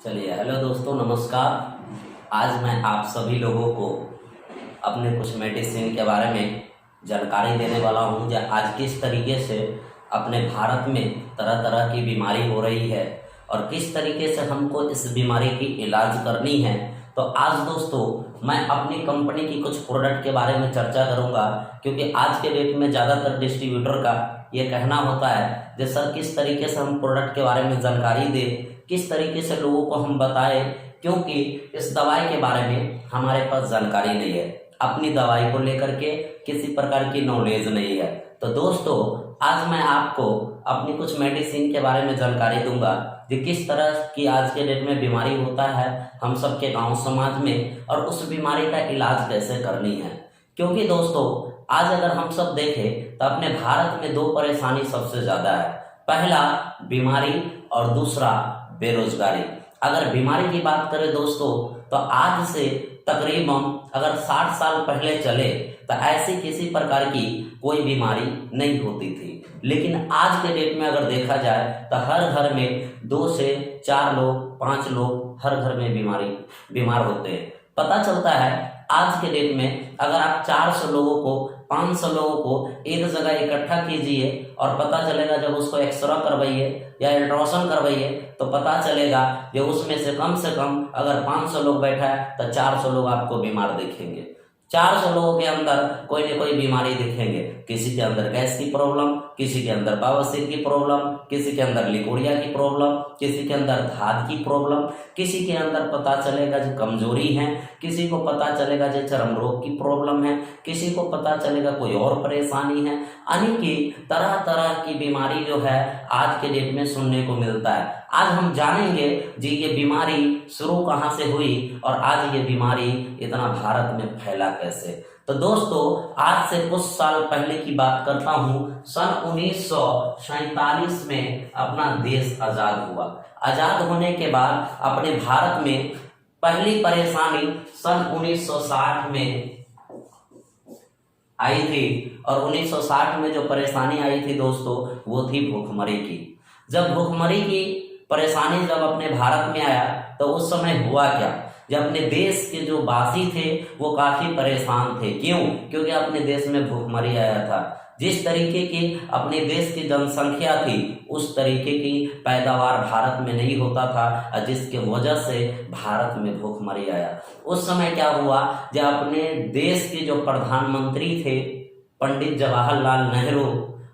चलिए, हेलो दोस्तों, नमस्कार। आज मैं आप सभी लोगों को अपने कुछ मेडिसिन के बारे में जानकारी देने वाला हूं। जो आज किस तरीके से अपने भारत में तरह तरह की बीमारी हो रही है और किस तरीके से हमको इस बीमारी की इलाज करनी है। तो आज दोस्तों मैं अपनी कंपनी की कुछ प्रोडक्ट के बारे में चर्चा करूंगा, क्योंकि आज के डेट में ज़्यादातर डिस्ट्रीब्यूटर का ये कहना होता है कि सर किस तरीके से हम प्रोडक्ट के बारे में जानकारी दें, किस तरीके से लोगों को हम बताएं, क्योंकि इस दवाई के बारे में हमारे पास जानकारी नहीं है, अपनी दवाई को लेकर के किसी प्रकार की नॉलेज नहीं है। तो दोस्तों आज मैं आपको अपनी कुछ मेडिसिन के बारे में जानकारी दूंगा कि किस तरह की आज के डेट में बीमारी होता है हम सब के गांव समाज में, और उस बीमारी का इलाज कैसे करनी है। क्योंकि दोस्तों आज अगर हम सब देखें तो अपने भारत में दो परेशानी सबसे ज़्यादा है। पहला बीमारी और दूसरा बेरोजगारी। अगर बीमारी की बात करें दोस्तों तो आज से तकरीबन अगर 60 साल पहले चले तो ऐसी किसी प्रकार की कोई बीमारी नहीं होती थी, लेकिन आज के डेट में अगर देखा जाए तो हर घर में 2 से 4 लोग 5 लोग हर घर में बीमार होते हैं। पता चलता है आज के डेट में अगर आप 400 लोगों को 500 लोगों को एक जगह इकट्ठा कीजिए और पता चलेगा, जब उसको एक्सरे करवाइए या अल्ट्रासाउंड करवाइए तो पता चलेगा कि उसमें से कम अगर 500 लोग बैठा है तो 400 लोग आपको बीमार दिखेंगे। 400 लोगों के अंदर कोई न कोई बीमारी दिखेंगे। किसी के अंदर गैस की प्रॉब्लम, किसी के अंदर बवासीर की प्रॉब्लम, किसी के अंदर लिकोरिया की प्रॉब्लम, किसी के अंदर धात की प्रॉब्लम, किसी के अंदर पता चलेगा जो कमजोरी है, किसी को पता चलेगा जो चर्म रोग की प्रॉब्लम है, किसी को पता चलेगा कोई और परेशानी है। यानी कि तरह तरह की बीमारी जो है आज के डेट में सुनने को मिलता है। आज हम जानेंगे जी ये बीमारी शुरू कहाँ से हुई और आज ये बीमारी इतना भारत में फैला कैसे। तो दोस्तों आज से कुछ साल पहले की बात करता हूँ। सन 1947 में अपना देश आजाद हुआ। आजाद होने के बाद अपने भारत में पहली परेशानी सन 1960 में आई थी, और 1960 में जो परेशानी आई थी दोस्तों वो थी भूखमरी की। जब भूखमरी की परेशानी जब अपने भारत में आया तो उस समय हुआ क्या, जब अपने देश के जो वासी थे वो काफी परेशान थे। क्यों? क्योंकि अपने देश में भूखमरी आया था। जिस तरीके की अपने देश की जनसंख्या थी उस तरीके की पैदावार भारत में नहीं होता था, जिसके वजह से भारत में भूखमरी आया। उस समय क्या हुआ, जब अपने देश के जो प्रधानमंत्री थे पंडित जवाहरलाल नेहरू,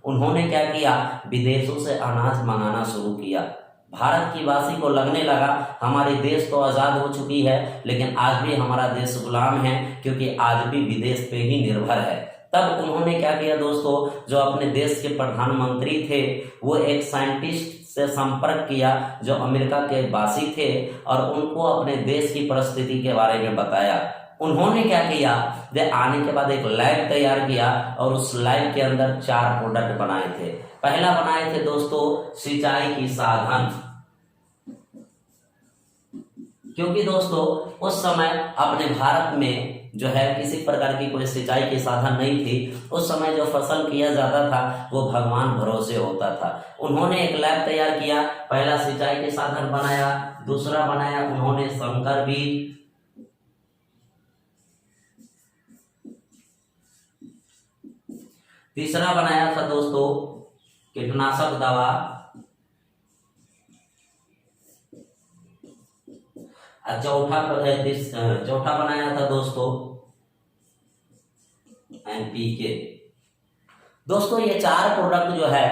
उन्होंने क्या किया, विदेशों से अनाज मंगाना शुरू किया। भारत की वासी को लगने लगा हमारे देश तो आज़ाद हो चुकी है, लेकिन आज भी हमारा देश गुलाम है, क्योंकि आज भी विदेश पे ही निर्भर है। तब उन्होंने क्या किया दोस्तों, जो अपने देश के प्रधानमंत्री थे वो एक साइंटिस्ट से संपर्क किया जो अमेरिका के वासी थे, और उनको अपने देश की परिस्थिति के बारे में बताया। उन्होंने क्या किया, वे आने के बाद एक लैब तैयार किया और उस लैब के अंदर 4 प्रोडक्ट बनाए थे। पहला बनाए थे दोस्तों सिंचाई की साधन, क्योंकि दोस्तों उस समय अपने भारत में जो है किसी प्रकार की कोई सिंचाई की साधन नहीं थी। उस समय जो फसल किया जाता था वो भगवान भरोसे होता था। उन्होंने एक लैब तैयार किया, पहला सिंचाई के साधन बनाया, दूसरा बनाया उन्होंने संकर बीज, तीसरा बनाया था दोस्तों कीटनाशक दवा, चौथा बनाया था दोस्तों एनपीके। दोस्तों ये 4 प्रोडक्ट जो है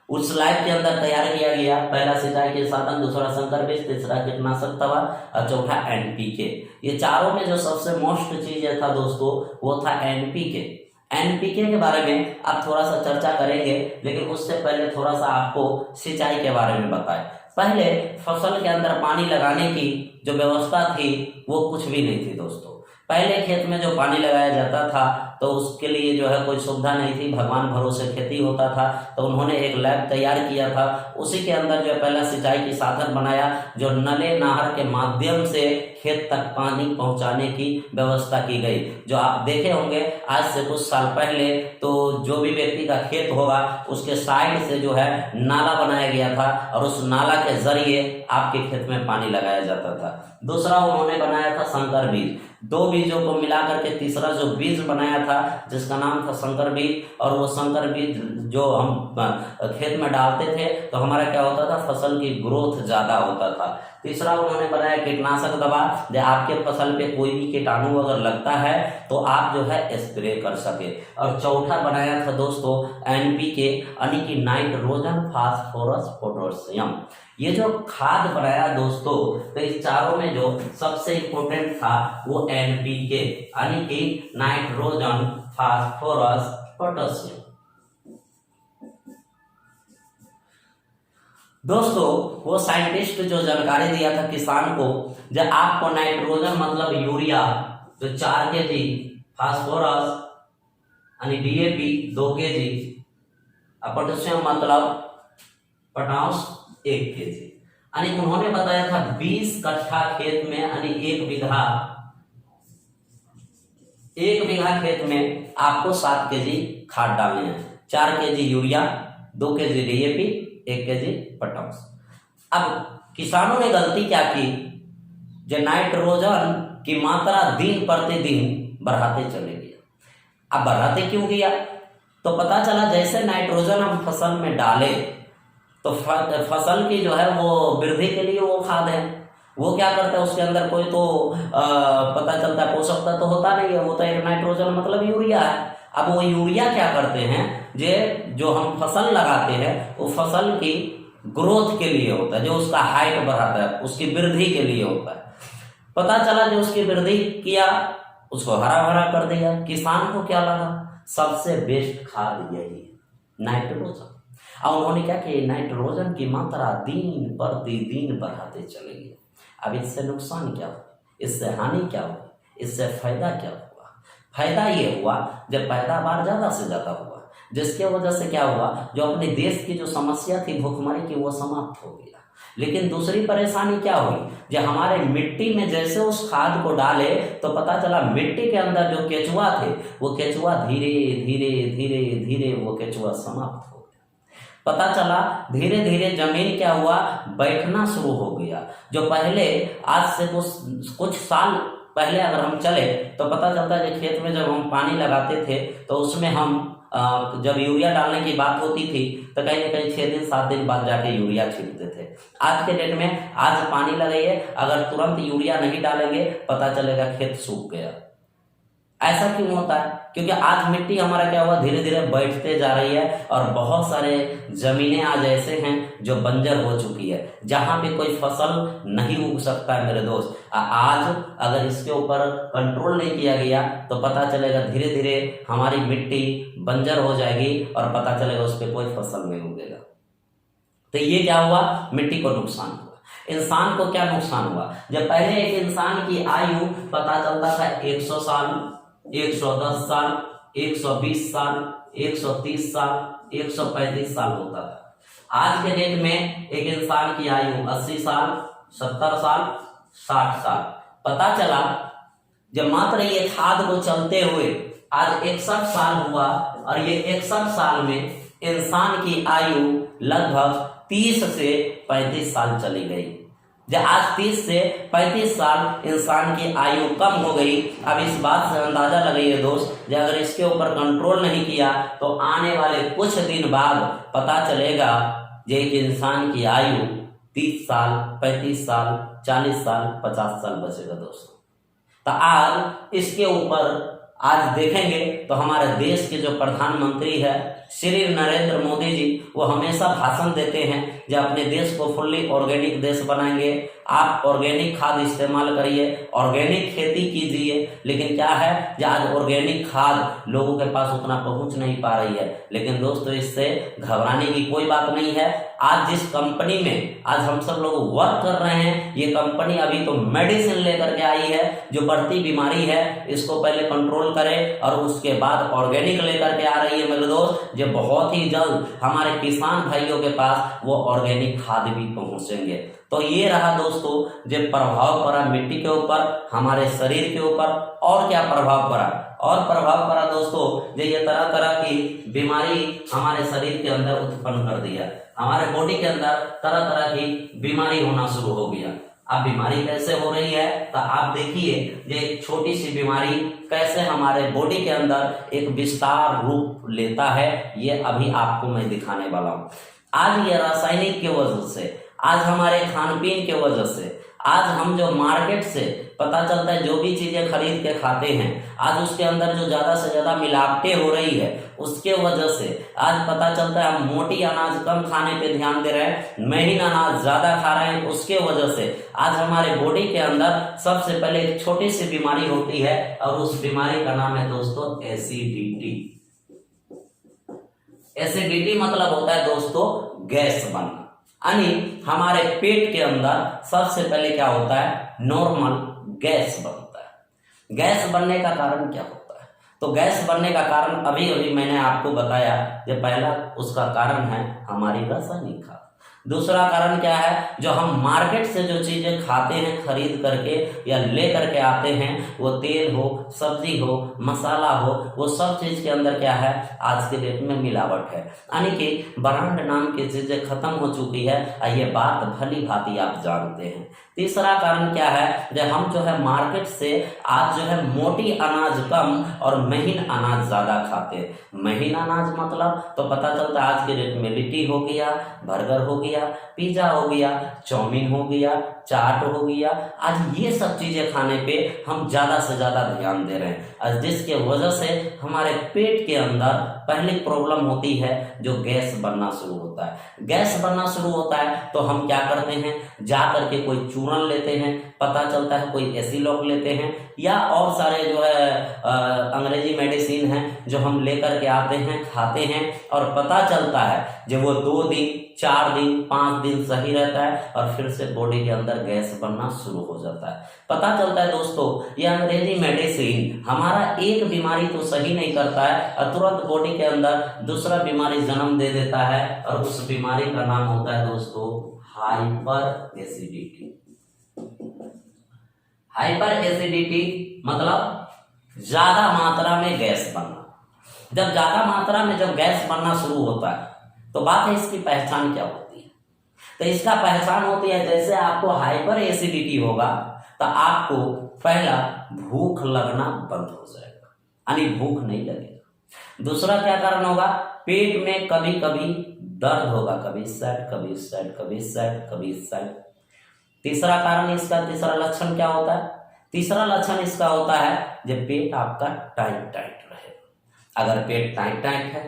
उस लैब के अंदर तैयार किया गया। पहला सिंचाई के साधन, दूसरा संकर बीज, तीसरा कीटनाशक दवा और चौथा एनपीके। ये चारों में जो सबसे मोस्ट चीज था दोस्तों वो था एनपीके। एनपीके के बारे में आप थोड़ा सा चर्चा करेंगे, लेकिन उससे पहले थोड़ा सा आपको सिंचाई के बारे में बताएं। पहले फसल के अंदर पानी लगाने की जो व्यवस्था थी वो कुछ भी नहीं थी दोस्तों। पहले खेत में जो पानी लगाया जाता था तो उसके लिए जो है कोई सुविधा नहीं थी, भगवान भरोसे खेती होता था। तो उन्होंने एक लैब तैयार किया था, उसी के अंदर जो है पहला सिंचाई की साधन बनाया, जो नले नहर के माध्यम से खेत तक पानी पहुंचाने की व्यवस्था की गई। जो आप देखे होंगे आज से कुछ साल पहले, तो जो भी व्यक्ति का खेत होगा उसके साइड से जो है नाला बनाया गया था और उस नाला के जरिए आपके खेत में पानी लगाया जाता था। दूसरा उन्होंने बनाया था संकर बीज, दो बीजों को मिलाकर के तीसरा जो बीज बनाया था जिसका नाम था संकर बीज, और वो संकर बीज जो हम खेत में डालते थे तो हमारा क्या होता था, फसल की ग्रोथ ज्यादा होता था। तीसरा उन्होंने बनाया कीटनाशक दवा, जो आपके फसल पे कोई भी कीटाणु अगर लगता है तो आप जो है स्प्रे कर सके। और चौथा बनाया था दोस्तों NPK यानी कि नाइट्रोजन फास्फोरस पोटेशियम। ये जो खाद बनाया दोस्तों, तो इस चारों में जो सबसे इंपॉर्टेंट था वो NPK यानी कि नाइट्रोजन फास्फोरस पोटेशियम। दोस्तों वो साइंटिस्ट जो जानकारी दिया था किसान को, जब आपको नाइट्रोजन मतलब यूरिया जो 4 kg, फास्फोरस यानी DAP 2 kg, पोटेशियम मतलब पोटाश 1 kg, यानी उन्होंने बताया था 20 कट्ठा खेत में यानी 1 बीघा खेत में आपको 7 kg खाद डालने हैं, 4 kg urea, 2 kg DAP, 1 kg potash. अब किसानों ने गलती क्या की, जो नाइट्रोजन की मात्रा दिन प्रतिदिन बढ़ाते चले गए। अब बढ़ाते क्यों गया, तो पता चला जैसे नाइट्रोजन हम फसल में डाले तो फसल की जो है वो वृद्धि के लिए वो खाद है, वो क्या करता है उसके अंदर कोई तो पता चलता है पोषक तत्व तो होता नहीं है, वो तो एक नाइट्रोजन मतलब यूरिया है। अब वो यूरिया क्या करते हैं, जो हम फसल लगाते हैं वो फसल की ग्रोथ के लिए होता है, जो उसका हाइट बढ़ाता है, उसकी वृद्धि के लिए होता है। पता चला जो उसकी वृद्धि किया उसको हरा भरा कर दिया। किसान को क्या लगा सबसे बेस्ट खाद यही है नाइट्रोजन, और उन्होंने क्या किया, नाइट्रोजन की मात्रा दिन प्रतिदिन बढ़ाते चले गए। अब इससे नुकसान क्या हुआ, इससे हानि क्या हुई, इससे फायदा क्या हुआ? फायदा ये हुआ जब पैदावार ज्यादा से ज्यादा हुआ, जिसके वजह से क्या हुआ, जो अपने देश की जो समस्या थी भूखमरी की वो समाप्त हो गया। लेकिन दूसरी परेशानी क्या हुई, जब हमारे मिट्टी में जैसे उस खाद को डाले तो पता चला मिट्टी के अंदर जो केचुआ थे वो केचुआ धीरे धीरे धीरे धीरे वो केचुआ समाप्त हो गया। पता चला धीरे धीरे जमीन क्या हुआ, बैठना शुरू हो गया। जो पहले आज से कुछ साल पहले अगर हम चले तो पता चलता है कि खेत में जब हम पानी लगाते थे तो उसमें हम जब यूरिया डालने की बात होती थी तो कहीं ना कहीं 6 दिन 7 दिन बाद जाके यूरिया छींटते थे। आज के डेट में आज पानी लगाइए, अगर तुरंत यूरिया नहीं डालेंगे पता चलेगा खेत सूख गया। ऐसा क्यों होता है, क्योंकि आज मिट्टी हमारा क्या हुआ धीरे धीरे बैठते जा रही है और बहुत सारे जमीनें आज ऐसे हैं जो बंजर हो चुकी है, जहां पे कोई फसल नहीं उग सकता है। मेरे दोस्त आज अगर इसके ऊपर कंट्रोल नहीं किया गया तो पता चलेगा धीरे धीरे हमारी मिट्टी बंजर हो जाएगी और पता चलेगा उस पर कोई फसल नहीं उगेगा। तो ये क्या हुआ, मिट्टी को नुकसान हुआ। इंसान को क्या नुकसान हुआ, जब पहले एक इंसान की आयु पता चलता था 100 साल, 110 साल, 120 साल, 130 साल, 135 साल होता था। आज के डेट में एक इंसान की आयु 80 साल, 70 साल, 60 साल। पता चला जब मात्र ये खाद को चलते हुए आज 61 साल हुआ और ये 61 साल में इंसान की आयु लगभग 30 से 35 साल चली गई। जब आज 30 से 35 साल इंसान की आयु कम हो गई। अब इस बात से अंदाजा लगाइए दोस्त, जब अगर इसके ऊपर कंट्रोल नहीं किया तो आने वाले कुछ दिन बाद पता चलेगा जो एक इंसान की आयु 30 साल, 35 साल, 40 साल, 50 साल बचेगा दोस्तों। तो आज इसके ऊपर आज देखेंगे तो हमारे देश के जो प्रधानमंत्री है श्री नरेंद्र मोदी जी, वो हमेशा भाषण देते हैं जो अपने देश को फुल्ली ऑर्गेनिक देश बनाएंगे। आप ऑर्गेनिक खाद इस्तेमाल करिए, ऑर्गेनिक खेती कीजिए। लेकिन क्या है जो आज ऑर्गेनिक खाद लोगों के पास उतना पहुंच नहीं पा रही है। लेकिन दोस्तों इससे घबराने की कोई बात नहीं है। आज जिस कंपनी में आज हम सब लोग वर्क कर रहे हैं, ये कंपनी अभी तो मेडिसिन लेकर के आई है जो बढ़ती बीमारी है इसको पहले कंट्रोल करे और उसके बाद ऑर्गेनिक लेकर के आ रही है मेरे दोस्त। जो बहुत ही जल्द हमारे किसान भाइयों के पास वो ऑर्गेनिक खाद भी पहुंचेंगे। तो ये रहा दोस्तों जो प्रभाव पड़ा मिट्टी के ऊपर, हमारे शरीर के ऊपर। और क्या प्रभाव पड़ा? और प्रभाव पड़ा दोस्तों जो ये तरह तरह की बीमारी हमारे शरीर के अंदर उत्पन्न कर दिया। हमारे बॉडी के अंदर तरह तरह की बीमारी होना शुरू हो गया। अब बीमारी कैसे हो रही है तो आप देखिए ये एक छोटी सी बीमारी कैसे हमारे बॉडी के अंदर एक विस्तार रूप लेता है, ये अभी आपको मैं दिखाने वाला हूं। आज ये रासायनिक की वजह से, आज हमारे खान पीन के वजह से, आज हम जो मार्केट से पता चलता है जो भी चीजें खरीद के खाते हैं, आज उसके अंदर जो ज्यादा से ज्यादा मिलावटें हो रही है उसके वजह से आज पता चलता है हम मोटी अनाज कम खाने पे ध्यान दे रहे हैं, महीन अनाज ज्यादा खा रहे हैं। उसके वजह से आज हमारे बॉडी के अंदर सबसे पहले एक छोटी सी बीमारी होती है और उस बीमारी का नाम है दोस्तों एसिडिटी। एसिडिटी मतलब होता है दोस्तों गैस बनना। यानी हमारे पेट के अंदर सबसे पहले क्या होता है, नॉर्मल गैस बनता है। गैस बनने का कारण क्या होता है? तो गैस बनने का कारण अभी अभी मैंने आपको बताया। जो पहला उसका कारण है हमारी रासायनिक खाद। दूसरा कारण क्या है, जो हम मार्केट से जो चीजें खाते हैं खरीद करके या ले करके आते हैं, वो तेल हो, सब्जी हो, मसाला हो, वो सब चीज के अंदर क्या है आज के डेट में मिलावट है। यानी कि ब्रांड नाम की चीजें खत्म हो चुकी है। ये बात भली भांति आप जानते हैं। तीसरा कारण क्या है, जब हम जो है मार्केट से आज जो है मोटी अनाज कम और महीन अनाज ज्यादा खाते हैं। महीन अनाज मतलब तो पता चलता है आज के डेट में लिट्टी हो गया, बर्गर हो गया, पिज्जा हो गया, चाउमीन हो गया, चाट हो गया। आज ये सब चीजें खाने पे हम ज्यादा से ज्यादा ध्यान दे रहे हैं, आज जिसके वजह से हमारे पेट के अंदर पहली प्रॉब्लम होती है जो गैस बनना शुरू होता है। गैस बनना शुरू होता है तो हम क्या करते हैं, जा करके कोई चूरन लेते हैं, पता चलता है कोई एसिलॉक लेते हैं या और सारे जो है अंग्रेजी मेडिसिन है जो हम लेकर के आते हैं, खाते हैं और पता चलता है जब वो 2 दिन 4 दिन 5 दिन सही रहता है और फिर से बॉडी के अंदर गैस बनना शुरू हो जाता है। पता चलता है दोस्तों ये अंग्रेजी मेडिसिन हमारा एक बीमारी तो सही नहीं करता है और तुरंत बॉडी के अंदर दूसरा बीमारी जन्म दे देता है और उस बीमारी का नाम होता है दोस्तों हाइपर एसिडिटी। हाइपर एसिडिटी मतलब ज्यादा मात्रा में गैस बनना। जब ज्यादा मात्रा में जब गैस बनना शुरू होता है तो बात है इसकी पहचान क्या होती है। तो इसका पहचान होती है जैसे आपको हाइपर एसिडिटी होगा तो आपको पहला भूख लगना बंद हो जाएगा, यानी भूख नहीं लगेगा। दूसरा क्या कारण होगा, पेट में कभी कभी दर्द होगा, कभी इस साइड कभी इस साइड, कभी इस साइड कभी इस साइड। तीसरा कारण इसका, तीसरा लक्षण क्या होता है, तीसरा लक्षण इसका होता है जब पेट आपका टाइट टाइट रहे। अगर पेट टाइट टाइट है,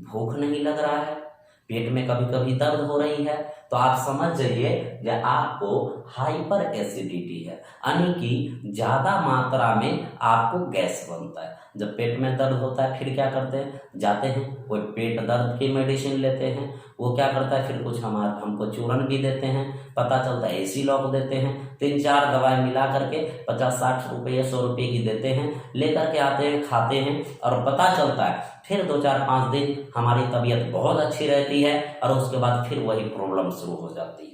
भूख नहीं लग रहा है, पेट में कभी कभी दर्द हो रही है तो आप समझ जाइए कि आपको हाइपर एसिडिटी है, यानी कि ज्यादा मात्रा में आपको गैस बनता है। जब पेट में दर्द होता है फिर क्या करते हैं, जाते हैं कोई पेट दर्द की मेडिसिन लेते हैं, वो क्या करता है फिर कुछ हमको चूरन भी देते हैं, पता चलता है एसिलॉक देते हैं, 3-4 दवाई मिला करके 50-60 रुपये 100 रुपये की देते हैं, लेकर के आते हैं, खाते हैं और पता चलता है फिर 2-4-5 दिन हमारी तबीयत बहुत अच्छी रहती है और उसके बाद फिर वही प्रॉब्लम शुरू हो जाती है,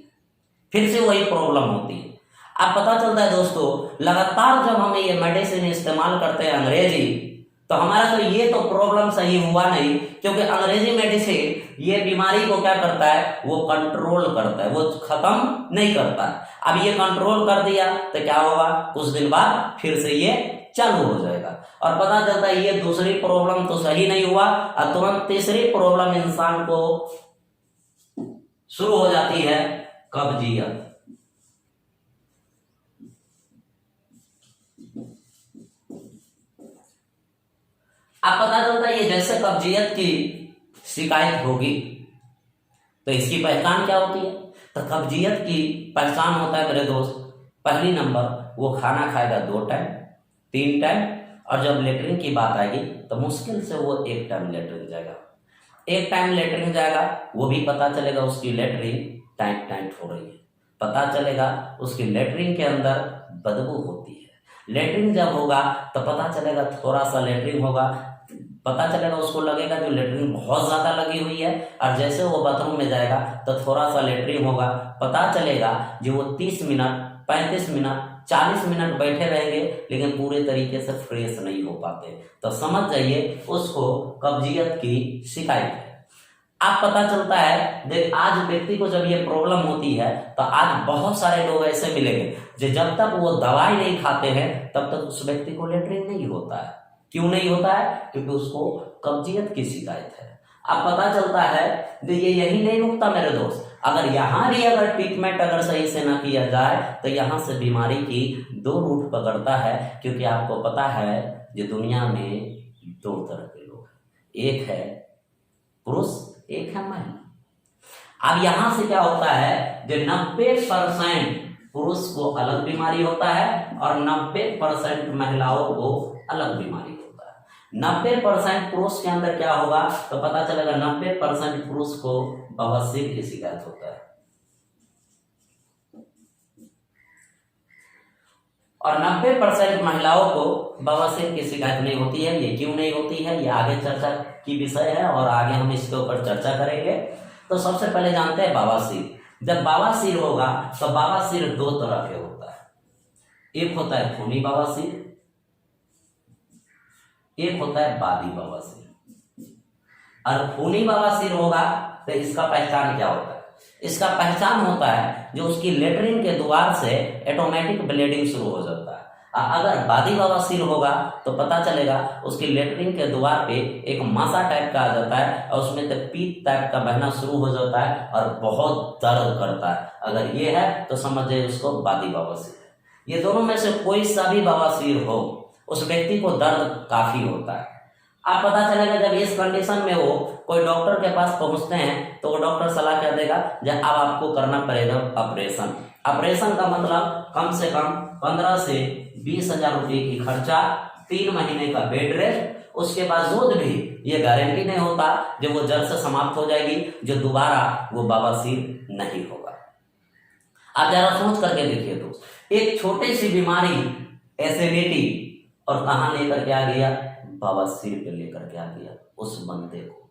फिर से वही प्रॉब्लम होती है। अब पता चलता है दोस्तों लगातार जब हम ये मेडिसिन इस्तेमाल करते हैं अंग्रेजी, तो हमारा तो ये तो प्रॉब्लम सही हुआ नहीं, क्योंकि अंग्रेजी मेडिसिन ये बीमारी को क्या करता है, वो कंट्रोल करता है, वो खत्म नहीं करता है। अब ये कंट्रोल कर दिया तो क्या होगा, कुछ दिन बाद फिर से ये चालू हो जाएगा और पता चलता है ये दूसरी प्रॉब्लम तो सही नहीं हुआ और तुरंत तीसरी प्रॉब्लम इंसान को शुरू हो जाती है, कब्जियत। अब पता चलता है ये जैसे कब्जियत की शिकायत होगी तो इसकी पहचान क्या होती है? तो कब्जियत की पहचान होता है मेरे दोस्त, पहली नंबर वो खाना खाएगा 2 टाइम 3 टाइम, और जब लेटरिन की बात आएगी तो मुश्किल से वो 1 टाइम लेटरिन जाएगा। 1 टाइम लेटरिन जाएगा, वो भी पता चलेगा उसकी लेटरिन टाइट टाइट हो रही है, पता चलेगा उसकी लेटरिन के अंदर बदबू होती है। लेटरिन जब होगा तो पता चलेगा थोड़ा सा लेटरिन होगा, पता चलेगा उसको लगेगा जो लेटरिन बहुत ज़्यादा लगी हुई है, और जैसे वो बाथरूम में जाएगा तो थोड़ा सा लेटरिन होगा, पता चलेगा जो वो 30 मिनट 35 मिनट 40 मिनट बैठे रहेंगे लेकिन पूरे तरीके से फ्रेश नहीं हो पाते, तो समझ जाइए उसको कब्जियत की शिकायत है। आप पता चलता है देख, आज व्यक्ति को जब ये प्रॉब्लम होती है तो आज बहुत सारे लोग ऐसे मिलेंगे जो जब तक वो दवाई नहीं खाते हैं तब तक उस व्यक्ति को लेटरिन नहीं होता है। क्यों नहीं होता है? क्योंकि उसको कब्जियत की शिकायत है। अब पता चलता है कि ये यही नहीं रुकता मेरे दोस्त, अगर यहाँ भी अगर ट्रीटमेंट अगर सही से ना किया जाए तो यहाँ से बीमारी की 2 रूट पकड़ता है, क्योंकि आपको पता है जो दुनिया में 2 तरह के लोग हैं, एक है पुरुष, एक है महिला। अब यहाँ से क्या होता है जो 90% पुरुष को अलग बीमारी होता है और 90% महिलाओं को अलग बीमारी होता है। 90% पुरुष के अंदर क्या होगा तो पता चलेगा 90% पुरुष को बवासीर की शिकायत होता है और 90% महिलाओं को बवासीर की शिकायत नहीं होती है। ये क्यों नहीं होती है, ये आगे चर्चा की विषय है और आगे हम इसके ऊपर चर्चा करेंगे। तो सबसे पहले जानते हैं बवासीर। जब बवासीर होगा तो बवासीर 2 तरह के होता है, एक होता है खूनी बवासीर, एक होता है बादी बवासीर। और खूनी बवासीर होगा तो इसका पहचान क्या होता है? इसका पहचान होता है जो उसकी लेटरिन के द्वार से ऑटोमेटिक ब्लीडिंग शुरू हो जाता है। अगर बादी बवासीर होगा तो पता चलेगा उसकी लेटरिन के द्वार पे एक मासा टाइप का आ जाता है और उसमें से पीत टाइप का बहना शुरू हो जाता है और बहुत दर्द करता है। अगर ये है तो समझिए उसको बादी बवासीर है। ये दोनों में से कोई सा भी बवासीर हो उस व्यक्ति को दर्द काफी होता है। आप पता चलेगा जब इस कंडीशन में वो कोई डॉक्टर के पास पहुंचते हैं तो वो डॉक्टर सलाह क्या देगा, जब अब आपको करना पड़ेगा ऑपरेशन। ऑपरेशन का मतलब कम से कम 15 से 20 हजार रुपये की खर्चा, 3 महीने का बेड रेस्ट, उसके बावजूद भी ये गारंटी नहीं होता जब वो जड़ से समाप्त हो जाएगी जो दोबारा वो बवासीर नहीं होगा। आप जरा सोच करके देखिए दोस्त, एक छोटी सी बीमारी एसिडिटी और कहाँ लेकर के आ गया, बवासीर पे लेकर के आ गया उस बंदे को।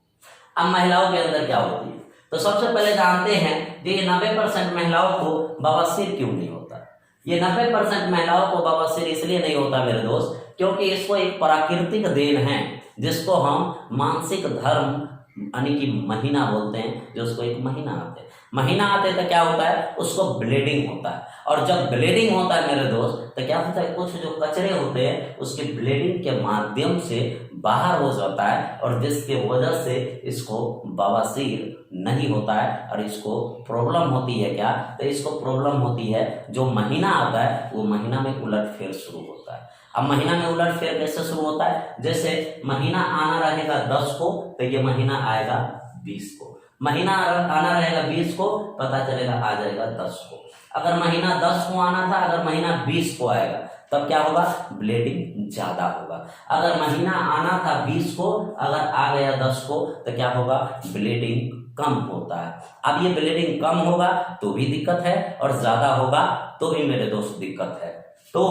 अब महिलाओं के अंदर क्या होती है तो सबसे पहले जानते हैं कि ये 90% महिलाओं को बवासीर क्यों नहीं होता। ये 90% महिलाओं को बवासीर इसलिए नहीं होता मेरे दोस्त क्योंकि इसको एक प्राकृतिक देन है जिसको हम मानसिक धर्म यानी कि महीना बोलते हैं, जो उसको एक महीना आते हैं। महीना आते तो क्या होता है उसको ब्लीडिंग होता है, और जब ब्लीडिंग होता है मेरे दोस्त तो क्या होता है कुछ जो कचरे होते हैं उसके ब्लीडिंग के माध्यम से बाहर हो जाता है और जिसके वजह से इसको बवासीर नहीं होता है। और इसको प्रॉब्लम होती है क्या, तो इसको प्रॉब्लम होती है जो महीना आता है वो महीना में उलटफेर शुरू होता है। अब महीना में उलटफेर कैसे शुरू होता है, जैसे महीना आना रहेगा 10 को तो ये महीना आएगा 20 को, महीना आना रहेगा 20 को पता चलेगा आ जाएगा 10 को। अगर महीना 10 को आना था, अगर महीना 20 को आएगा तब क्या होगा, ब्लीडिंग ज्यादा होगा। अगर महीना आना था 20 को, अगर आ गया 10 को तो क्या होगा, ब्लीडिंग कम होता है। अब ये ब्लीडिंग कम होगा तो भी दिक्कत है और ज्यादा होगा तो भी मेरे दोस्त दिक्कत है। तो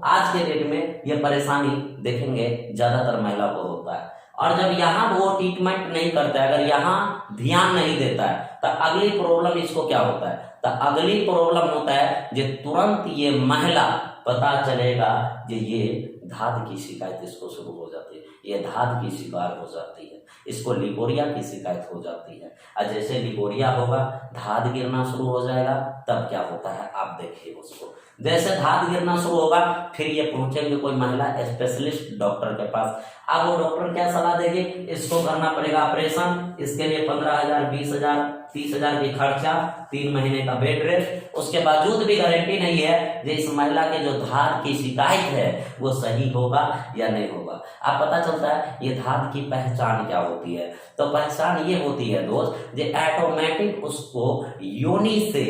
आज के डेट में ये परेशानी देखेंगे ज्यादातर महिला को होता है। और जब यहाँ वो ट्रीटमेंट नहीं करता है, अगर यहाँ ध्यान नहीं देता है तो अगली प्रॉब्लम इसको क्या होता है, तो अगली प्रॉब्लम होता है जो तुरंत ये महिला पता चलेगा कि ये धात की शिकायत इसको शुरू हो जाती है, ये धात की शिकार हो जाती है, इसको लिकोरिया की शिकायत हो जाती है। और जैसे लिकोरिया होगा धात गिरना शुरू हो जाएगा, तब क्या होता है आप देखिए उसको, जैसे धात गिरना शुरू होगा फिर ये पहुंचेंगे कोई महिला स्पेशलिस्ट डॉक्टर के पास। अब वो डॉक्टर क्या सलाह देंगे, इसको करना पड़ेगा ऑपरेशन, इसके लिए 15,000 20,000 30,000 की खर्चा, 3 महीने का बेड रेस्ट, उसके बावजूद भी गारंटी नहीं है कि इस महिला के जो धात की शिकायत है वो सही होगा या नहीं होगा। अब पता चलता है ये धात की पहचान क्या होती है। तो पहचान ये होती है दोस्त, जो ऑटोमेटिक उसको योनि से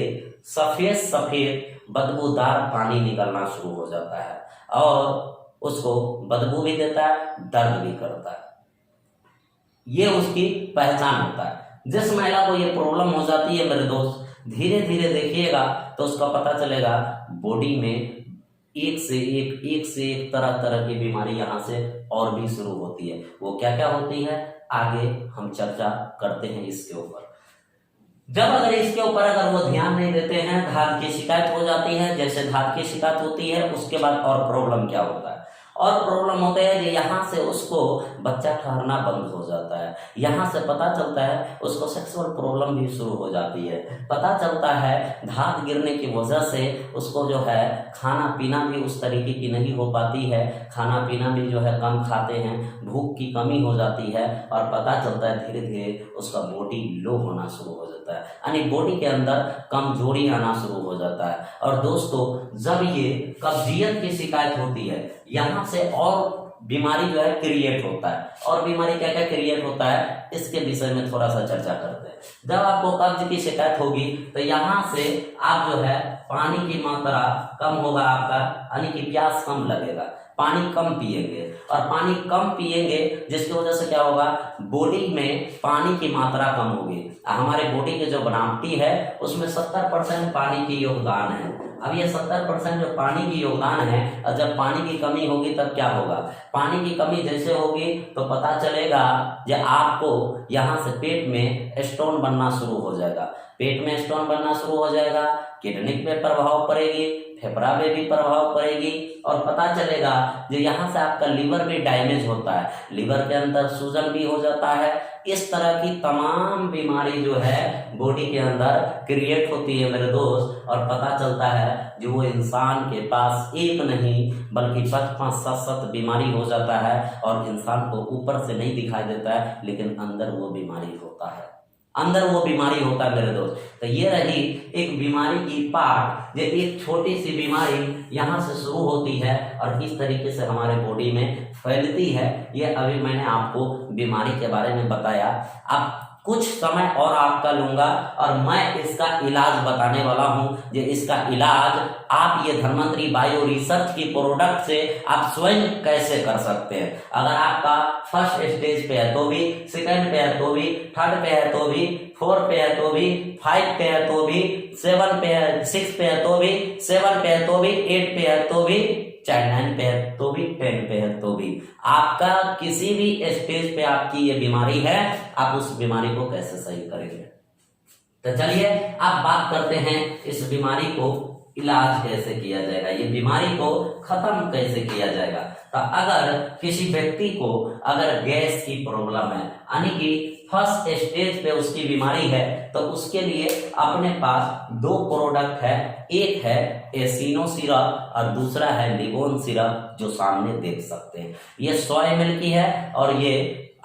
सफेद सफेद बदबूदार पानी निकलना शुरू हो जाता है और उसको बदबू भी देता है, दर्द भी करता है। ये उसकी पहचान होता है। जिस महिला को ये प्रॉब्लम हो जाती है मेरे दोस्त, धीरे धीरे देखिएगा तो उसका पता चलेगा बॉडी में एक से एक तरह तरह की बीमारी यहाँ से और भी शुरू होती है। वो क्या क्या होती है आगे हम चर्चा करते हैं इसके ऊपर। जब अगर इसके ऊपर अगर वो ध्यान नहीं देते हैं, धात की शिकायत हो जाती है, जैसे धात की शिकायत होती है उसके बाद और प्रॉब्लम क्या होता है, और प्रॉब्लम होता है कि यहाँ से उसको बच्चा ठहरना बंद हो जाता है। यहाँ से पता चलता है उसको सेक्सुअल प्रॉब्लम भी शुरू हो जाती है। पता चलता है धात गिरने की वजह से उसको जो है खाना पीना भी उस तरीके की नहीं हो पाती है, खाना पीना भी जो है कम खाते हैं, भूख की कमी हो जाती है और पता चलता है धीरे धीरे उसका बॉडी लो होना शुरू हो जाता है, यानी बॉडी के अंदर कमजोरी आना शुरू हो जाता है। और दोस्तों जब ये कब्जियत की शिकायत होती है, यहाँ से और बीमारी जो है क्रिएट होता है। और बीमारी क्या क्या क्रिएट होता है इसके विषय में थोड़ा सा चर्चा करते हैं। जब आपको कब्ज की शिकायत होगी तो यहाँ से आप जो है पानी की मात्रा कम होगा आपका, यानी कि प्यास कम लगेगा, पानी कम पिएंगे और पानी कम पिएंगे जिसकी वजह से क्या होगा बॉडी में पानी की मात्रा कम होगी। हमारे बॉडी के जो बनावटी है उसमें 70% पानी की योगदान है। अब ये 70% जो पानी की योगदान है, और जब पानी की कमी होगी तब क्या होगा, पानी की कमी जैसे होगी तो पता चलेगा कि आपको यहाँ से पेट में स्टोन बनना शुरू हो जाएगा। पेट में स्टोन बनना शुरू हो जाएगा, किडनी पे प्रभाव पड़ेगी, फेफड़ा में भी प्रभाव पड़ेगी और पता चलेगा जो यहाँ से आपका लीवर भी डैमेज होता है, लीवर के अंदर सूजन भी हो जाता है। इस तरह की तमाम बीमारी जो है बॉडी के अंदर क्रिएट होती है मेरे दोस्त, और पता चलता है जो वो इंसान के पास एक नहीं बल्कि 5-5-7 बीमारी हो जाता है और इंसान को ऊपर से नहीं दिखाई देता है लेकिन अंदर वो बीमारी होता है, अंदर वो बीमारी होता है मेरे दोस्त। तो ये रही एक बीमारी की पार्ट, ये एक छोटी सी बीमारी यहाँ से शुरू होती है और किस तरीके से हमारे बॉडी में फैलती है, ये अभी मैंने आपको बीमारी के बारे में बताया। अब कुछ समय और आपका लूंगा और मैं इसका इलाज बताने वाला हूं। ये इसका इलाज आप ये धन्वंतरी बायो रिसर्च की प्रोडक्ट से आप स्वयं कैसे कर सकते हैं। अगर आपका फर्स्ट स्टेज पे है तो भी, सेकंड पे है तो भी, थर्ड पे है तो भी, 4 पे है तो भी, 5 पे है तो भी, 7 पे है, 6 पे है तो भी, 7 पे है तो भी, 8 पे है तो भी, चाहे 9 पे है तो भी, 10 पे है तो भी, आपका किसी भी स्टेज पे आपकी ये बीमारी है, आप उस बीमारी को कैसे सही करेंगे। तो चलिए अब बात करते हैं इस बीमारी को इलाज कैसे किया जाएगा, ये बीमारी को खत्म कैसे किया जाएगा। तो अगर किसी व्यक्ति को अगर गैस की प्रॉब्लम है, यानी कि फर्स्ट स्टेज पे उसकी बीमारी है, तो उसके लिए अपने पास 2 प्रोडक्ट है, एक है एसिनो सिरप और दूसरा है लिवोन सिरप, जो सामने देख सकते हैं। ये 100 ml की है और ये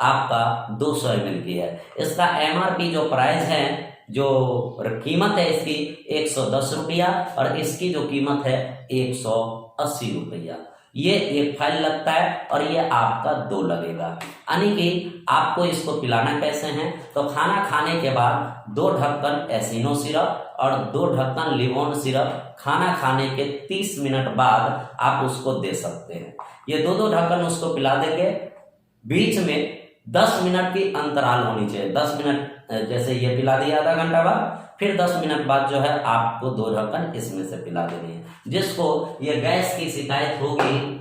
आपका 200 ml की है। इसका MRP जो प्राइस है, जो कीमत है इसकी 110 रुपया और इसकी जो कीमत है 180 रुपया। ये एक फाइल लगता है और ये आपका 2 लगेगा, यानी कि आपको इसको पिलाना कैसे है, तो खाना खाने के बाद 2 ढक्कन एसिनो सिरप और 2 ढक्कन लिवोन सिरप खाना खाने के 30 मिनट बाद आप उसको दे सकते हैं। ये 2-2 ढक्कन उसको पिला देंगे, बीच में 10 मिनट की अंतराल होनी चाहिए। 10 मिनट जैसे ये पिला दिया आधा घंटा बाद, फिर 10 मिनट बाद जो है आपको 2 ढक्कन इसमें से पिला देनी है। जिसको ये गैस की शिकायत होगी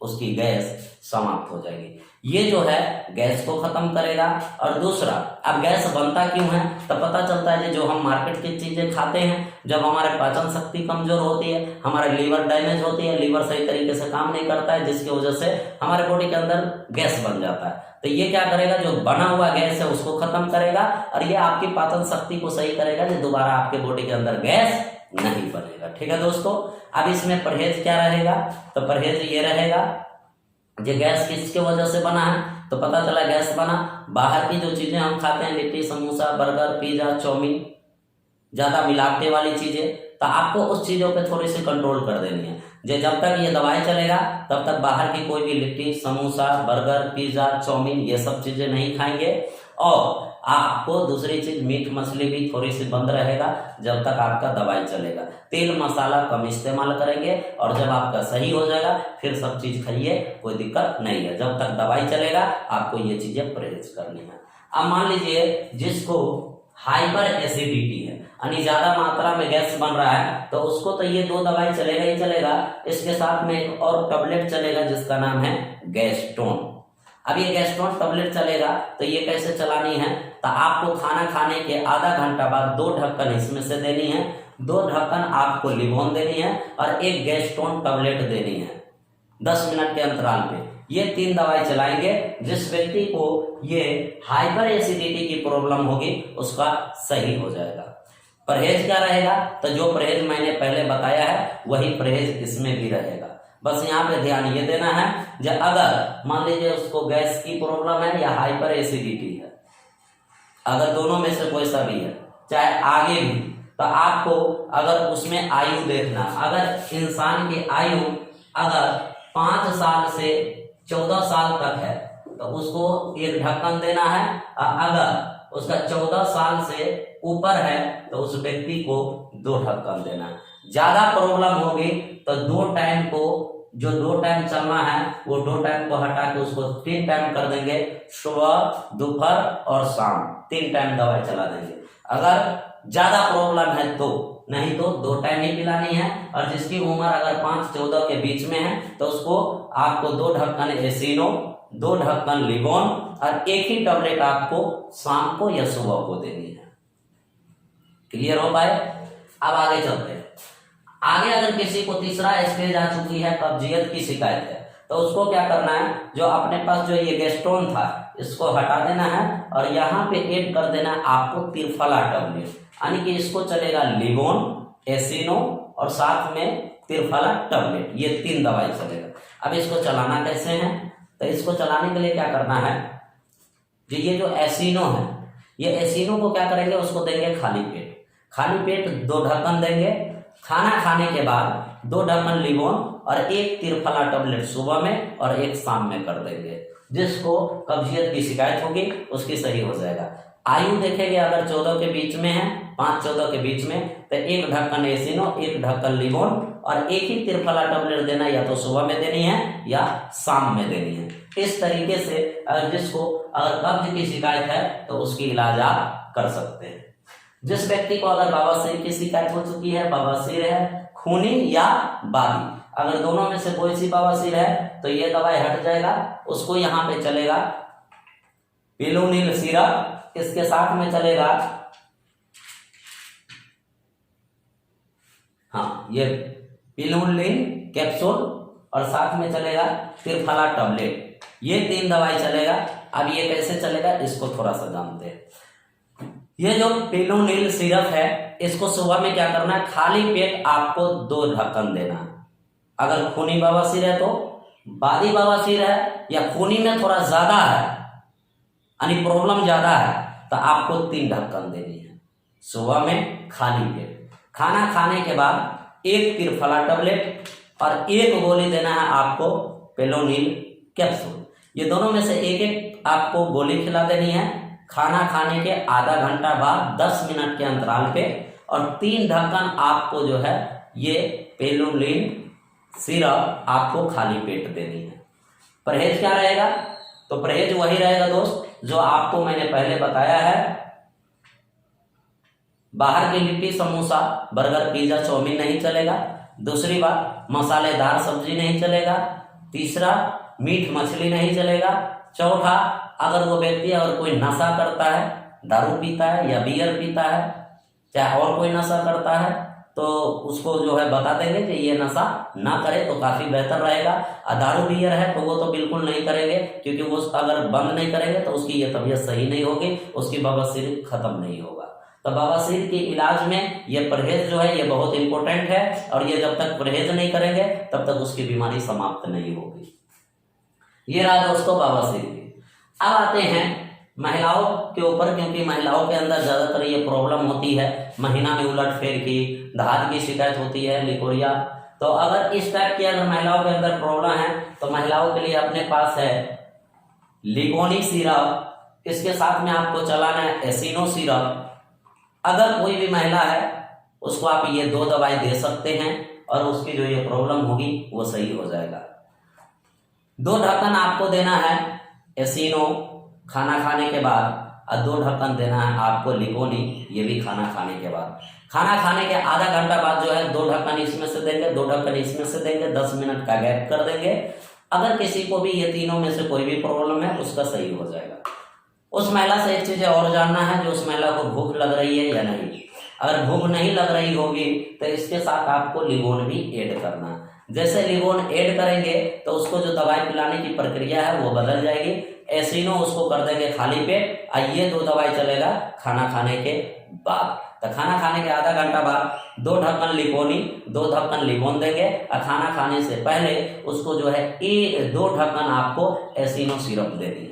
उसकी गैस समाप्त हो जाएगी। ये जो है गैस को खत्म करेगा। और दूसरा, अब गैस बनता क्यों है, तो पता चलता है कि जो हम मार्केट की चीजें खाते हैं, जब हमारे पाचन शक्ति कमजोर होती है, हमारे लीवर डैमेज होती है, लीवर सही तरीके से काम नहीं करता है, जिसकी वजह से हमारे बॉडी के अंदर गैस बन जाता है। तो ये क्या करेगा, जो बना हुआ गैस है उसको खत्म करेगा और ये आपकी पाचन शक्ति को सही करेगा, जो दोबारा आपके बॉडी के अंदर गैस नहीं बनेगा। ठीक है दोस्तों, अब इसमें परहेज क्या रहेगा, तो परहेज ये रहेगा, ये गैस किसके वजह से बना है? तो पता चला गैस बना बाहर की जो चीजें हम खाते हैं, litti samosa burger pizza chow mein, ज्यादा मिलावटे वाली चीजें, तो आपको उस चीजों पे थोड़ी सी कंट्रोल कर देनी है। जब तक ये दवाई चलेगा तब तक बाहर की कोई भी litti samosa burger pizza chow mein ये सब चीजें नहीं खाएंगे। और आपको दूसरी चीज मीट मछली भी थोड़ी सी बंद रहेगा जब तक आपका दवाई चलेगा। तेल मसाला कम इस्तेमाल करेंगे और जब आपका सही हो जाएगा फिर सब चीज खाइए, कोई दिक्कत नहीं है। जब तक दवाई चलेगा आपको ये चीजें परहेज करनी है। अब मान लीजिए जिसको हाइपर एसिडिटी है यानी ज्यादा मात्रा में गैस बन रहा है, तो उसको तो ये 2 दवाई चलेगा ही चलेगा, इसके साथ में एक और टैबलेट चलेगा जिसका नाम है गैस्ट्रोन। अब ये गैस्ट्रोन टैबलेट चलेगा तो ये कैसे चलानी है? तो आपको खाना खाने के आधा घंटा बाद 2 ढक्कन इसमें से देनी है, 2 ढक्कन आपको लिवोन देनी है और एक गैस्ट्रोन टैबलेट देनी है 10 मिनट के अंतराल पे। ये 3 दवाई चलाएंगे। जिस व्यक्ति को ये हाइपर एसिडिटी की प्रॉब्लम होगी उसका सही हो जाएगा। परहेज क्या रहेगा? तो जो परहेज मैंने पहले बताया है वही परहेज इसमें भी रहेगा। बस यहाँ पे ध्यान ये देना है, जब अगर मान लीजिए उसको गैस की प्रॉब्लम है या हाइपर एसिडिटी है, अगर दोनों में से कोई सा भी है चाहे आगे भी, तो आपको अगर उसमें आयु देखना, अगर इंसान की आयु अगर 5 साल से 14 साल तक है तो उसको 1 ढक्कन देना है, और अगर उसका 14 साल से ऊपर है तो उस व्यक्ति को 2 ढक्कन देना है। ज्यादा प्रॉब्लम होगी तो 2 टाइम को, जो 2 टाइम चलना है वो 2 टाइम को हटा के उसको 3 टाइम कर देंगे, सुबह दोपहर और शाम 3 टाइम दवाई चला देंगे। अगर ज्यादा प्रॉब्लम है तो, नहीं तो 2 टाइम ही पिलानी है। और जिसकी उम्र अगर 5-14 के बीच में है तो उसको आपको 2 ढक्कन एसिनो, 2 ढक्कन लिवोन और एक ही टैबलेट आपको शाम को या सुबह को देनी है। क्लियर हो पाए? अब आगे चलते हैं। आगे अगर किसी को तीसरा स्टेज आ चुकी है, कब्जियत की शिकायत है, तो उसको क्या करना है? जो अपने पास जो ये गैस्ट्रोन था इसको हटा देना है और यहाँ पे ऐड कर देना है आपको त्रिफला टैबलेट, यानी कि इसको चलेगा लिवोन एसिनो और साथ में त्रिफला टैबलेट, ये 3 दवाई चलेगा। अब इसको चलाना कैसे है? तो इसको चलाने के लिए क्या करना है? ये जो एसिनो है, ये एसिनो को क्या करेंगे? उसको देंगे खाली पेट। खाली पेट 2 ढक्कन देंगे। खाना खाने के बाद 2 ढक्कन लिवोन और 1 त्रिफला टैबलेट सुबह में और 1 शाम में कर देंगे। जिसको कब्जियत की शिकायत होगी उसकी सही हो जाएगा। आयु देखेंगे अगर 14 के बीच में है, 5-14 के बीच में, तो 1 ढक्कन एसिनो 1 ढक्कन लिवोन और 1 ही त्रिफला टैबलेट देना, या तो सुबह में देनी है या शाम में देनी है। इस तरीके से जिसको अगर कब्ज की शिकायत है तो उसकी इलाज आप कर सकते हैं। जिस व्यक्ति को अगर बवासीर की शिकायत हो चुकी है, बवासीर है खूनी या बादी, अगर दोनों में से कोई सी बवासीर है तो ये दवाई हट जाएगा। उसको यहाँ पे चलेगा पिलोनिल सिरप, इसके साथ में चलेगा ये पिलोनिल कैप्सूल और साथ में चलेगा त्रिफला टैबलेट, ये 3 दवाई चलेगा। अब ये कैसे चलेगा इसको थोड़ा सा जानते हैं। ये जो पिलोनिल सिरप है इसको सुबह में क्या करना है? खाली पेट आपको 2 ढक्कन देना है। अगर खूनी बवासीर है तो, बादी बवासीर है या खूनी में थोड़ा ज्यादा है यानी प्रॉब्लम ज्यादा है, तो आपको 3 ढक्कन देनी है सुबह में खाली पेट। खाना खाने के बाद 1 त्रिफला टैबलेट और 1 गोली देना है आपको पिलोनिल कैप्सूल। ये दोनों में से एक आपको गोली खिला देनी है खाना खाने के आधा घंटा बाद 10 मिनट के अंतराल पे, और 3 ढक्कन आपको जो है ये पिलोनिल सिरप आपको खाली पेट देनी है। परहेज क्या रहेगा? तो परहेज वही रहेगा दोस्त जो आपको मैंने पहले बताया है। बाहर की litti samosa burger pizza chow mein नहीं चलेगा। दूसरी बात, मसालेदार सब्जी नहीं चलेगा। तीसरा, मीट मछली नहीं चलेगा। चौथा, अगर वो व्यक्ति अगर कोई नशा करता है, दारू पीता है या बियर पीता है, चाहे और कोई नशा करता है, तो उसको जो है बता देंगे कि ये नशा ना करे तो काफी बेहतर रहेगा। और दारू बियर है तो वो तो बिल्कुल नहीं करेंगे, क्योंकि वो अगर बंद नहीं करेंगे तो उसकी ये तबीयत सही नहीं होगी, उसकी बवासीर खत्म नहीं होगा। तो बवासीर के इलाज में ये परहेज जो है ये बहुत इंपॉर्टेंट है, और ये जब तक परहेज नहीं करेंगे तब तक उसकी बीमारी समाप्त नहीं होगी। ये रहा दोस्तों बवासीर की। अब आते हैं महिलाओं के ऊपर, क्योंकि महिलाओं के अंदर ज्यादातर ये प्रॉब्लम होती है, महीना में उलटफेर की, दाद की शिकायत होती है, लिकोरिया। तो अगर इस टाइप की अगर महिलाओं के अंदर प्रॉब्लम है तो महिलाओं के लिए अपने पास है लिकोनी सिरप, इसके साथ में आपको चलाना है एसिनो सिरप। अगर कोई भी महिला है उसको आप ये 2 दवाई दे सकते हैं और उसकी जो ये प्रॉब्लम होगी वो सही हो जाएगा। 2 ढक्कन आपको देना है एसिनो खाना खाने के बाद, और 2 ढक्कन देना है आपको लिकोनी, ये भी खाना खाने के बाद। खाना खाने के आधा घंटा बाद जो है 2 ढक्कन इसमें से देंगे, 2 ढक्कन इसमें से देंगे, 10 मिनट का गैप कर देंगे। अगर किसी को भी ये तीनों में से कोई भी प्रॉब्लम है उसका सही हो जाएगा। उस महिला से एक चीज और जानना है, जो उस महिला को भूख लग रही है या नहीं। अगर भूख नहीं लग रही होगी तो इसके साथ आपको लिगोन भी ऐड करना है। जैसे लिगोन ऐड करेंगे तो उसको जो दवाई पिलाने की प्रक्रिया है वो बदल जाएगी। एसिनो उसको कर देंगे खाली पेट, और ये 2 दवाई चलेगा खाना खाने के बाद। तो खाना खाने के आधा घंटा बाद 2 ढक्कन लिकोनी, 2 ढक्कन लिगोन देंगे, और खाना खाने से पहले उसको जो है 2 ढक्कन आपको एसिनो सिरप दे दिए।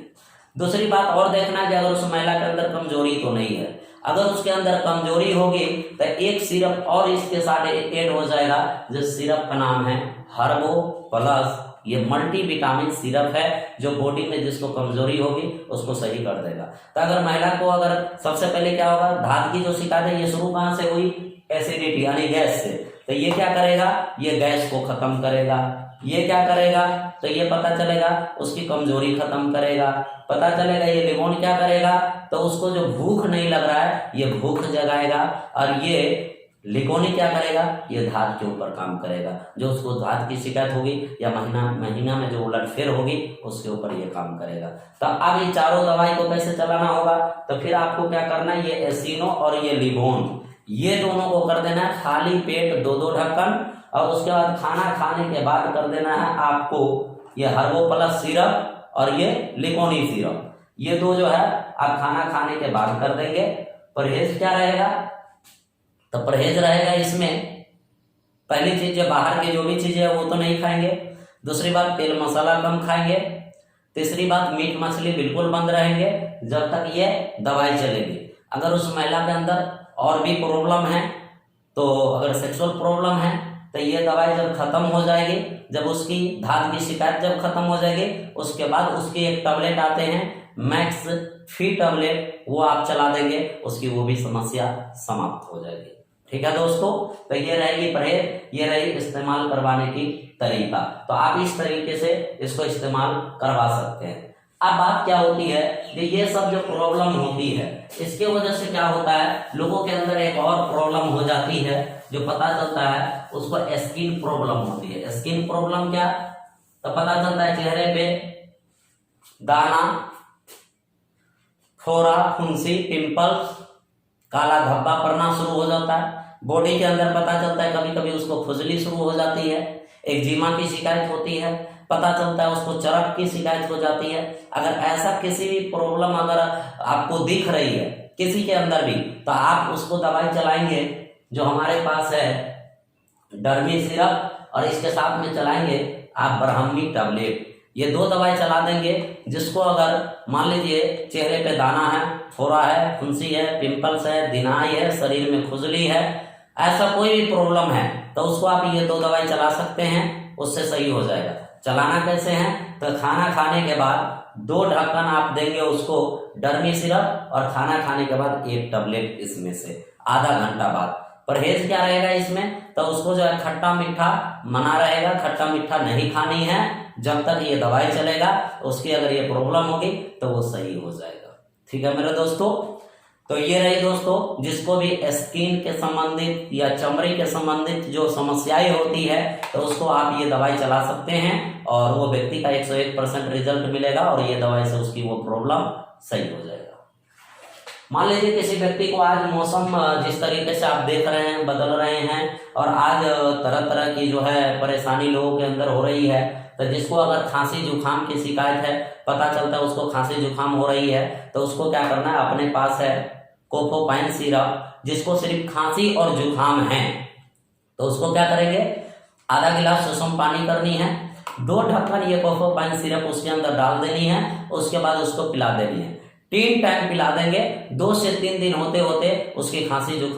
दूसरी बात और देखना है कि अगर उस महिला के अंदर कमजोरी तो नहीं है। अगर उसके अंदर कमजोरी होगी तो एक सिरप और इसके साथ ऐड हो जाएगा, जिस सिरप का नाम है हर्बो प्लस। ये मल्टी विटामिन सिरप है जो बॉडी में जिसको कमजोरी होगी उसको सही कर देगा। तो अगर महिला को अगर सबसे पहले क्या होगा, दाद की जो शिकायत है ये शुरू कहां से हुई, एसिडिटी यानी गैस से। तो ये क्या करेगा, ये गैस को खत्म करेगा। ये क्या करेगा, तो ये पता चलेगा उसकी कमजोरी खत्म करेगा। पता चलेगा ये लिगोन क्या करेगा, तो उसको जो भूख नहीं लग रहा है ये भूख जगाएगा। और ये लिकोनी क्या करेगा, ये धात के ऊपर काम करेगा। जो उसको धात की शिकायत होगी या महीना में जो उलटफेर होगी उसके ऊपर ये काम करेगा। तो अब ये चारों दवाई को कैसे चलाना होगा, तो फिर आपको क्या करना है, ये एसिनो और ये लिगोन ये दोनों को कर देना है खाली पेट 2-2 ढक्कन। और उसके बाद खाना खाने के बाद कर देना है आपको ये हर्बो प्लस सिरप और ये लिकोनी सिरप। ये 2 जो है आप खाना खाने के बाद कर देंगे। परहेज क्या रहेगा, तो परहेज रहेगा इसमें पहली चीज जो बाहर की जो भी चीजें है वो तो नहीं खाएंगे। दूसरी बात तेल मसाला कम खाएंगे। तीसरी बात मीट मछली बिल्कुल बंद रहेंगे जब तक ये दवाई चलेगी। अगर उस महिला के अंदर और भी प्रॉब्लम है, तो अगर सेक्सुअल प्रॉब्लम है तो ये दवाई जब खत्म हो जाएगी, जब उसकी धात की शिकायत जब खत्म हो जाएगी, उसके बाद उसकी एक टैबलेट आते हैं मैक्स फी टैबलेट, वो आप चला देंगे, उसकी वो भी समस्या समाप्त हो जाएगी। ठीक है दोस्तों, तो ये रहेगी परहेज, ये रही इस्तेमाल करवाने की तरीका। तो आप इस तरीके से इसको इस्तेमाल करवा सकते हैं। अब बात क्या होती है कि ये सब जो प्रॉब्लम होती है इसके वजह से क्या होता है, लोगों के अंदर एक और प्रॉब्लम हो जाती है जो पता चलता है, उसको स्किन प्रॉब्लम होती है। स्किन प्रॉब्लम क्या, तो पता चलता है चेहरे पे दाना, फोड़ा, फुंसी, पिंपल्स, काला धब्बा पड़ना शुरू हो जाता है। बॉडी के अंदर पता चलता है कभी कभी उसको खुजली शुरू हो जाती है, एक्जिमा की शिकायत होती है, पता चलता है उसको चरक की शिकायत हो जाती है। अगर ऐसा किसी भी प्रॉब्लम अगर आपको दिख रही है किसी के अंदर भी, तो आप उसको दवाई चलाएंगे जो हमारे पास है डर्मी सिरप, और इसके साथ में चलाएंगे आप ब्राह्मी टैबलेट। ये 2 दवाई चला देंगे, जिसको अगर मान लीजिए चेहरे पे दाना है, फोड़ा है, फुंसी है, पिंपल्स है, दिनाई है, शरीर में खुजली है, ऐसा कोई भी प्रॉब्लम है तो उसको आप ये 2 दवाई चला सकते हैं, उससे सही हो जाएगा। चलाना कैसे है, तो खाना खाने के बाद 2 ढक्कन आप देंगे उसको डर्मी सिरप, और खाना खाने के बाद 1 टैबलेट इसमें से आधा घंटा बाद। परहेज क्या रहेगा इसमें, तो उसको जो है खट्टा मीठा मना रहेगा, खट्टा मीठा नहीं खानी है जब तक ये दवाई चलेगा। उसकी अगर ये प्रॉब्लम होगी तो वो सही हो जाएगा। ठीक है मेरे दोस्तों, तो ये रही दोस्तों, जिसको भी स्किन के संबंधित या चमड़ी के संबंधित जो समस्याएं होती है तो उसको आप ये दवाई चला सकते हैं, और वो व्यक्ति का 101% रिजल्ट मिलेगा, और ये दवाई से उसकी वो प्रॉब्लम सही हो जाएगा। मान लीजिए किसी व्यक्ति को आज मौसम जिस तरीके से आप देख रहे हैं बदल रहे हैं, और आज तरह तरह की जो है परेशानी लोगों के अंदर हो रही है, तो जिसको अगर खांसी जुकाम की शिकायत है, पता चलता है उसको खांसी जुकाम हो रही है, तो उसको क्या करना है, अपने पास है कोफोपाइन सिरप, जिसको सिर्फ खांसी और जुकाम है, तो उसको क्या करेंगे, आधा गिलास सुसम पानी करनी है, 2 ढक्कन ये कोफोपाइन सिरप उसके अंदर डाल देनी है, उसके बाद उसको पिला देनी है। 3 टाइम पिला देंगे, 2 से 3 दिन होते होते उसकी खांसी जुकाम